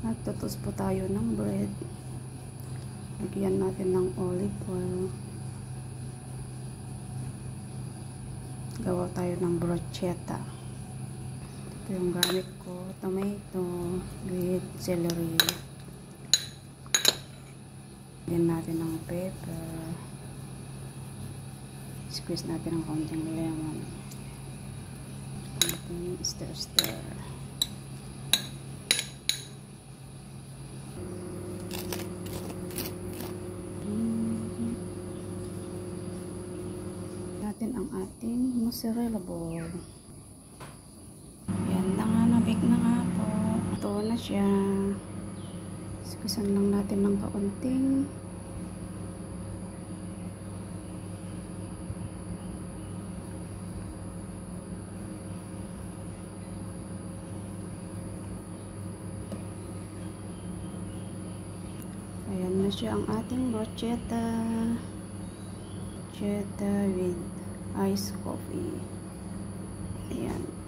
Nagtutos po tayo ng bread. Lagyan natin ng olive oil. Gawa tayo ng brochetta. Ito yung gamit ko. Tomato with celery. Lagyan natin ng pepper. Squeeze natin ng konting lemon. Konting stir. Natin ang ating mozzarella ball. Yan na nga, nabake na nga po. Ito na siya. Squeeze lang natin ng kaunting. Ayan na siya ang ating brochetta. Brochetta with iced coffee. Ayan.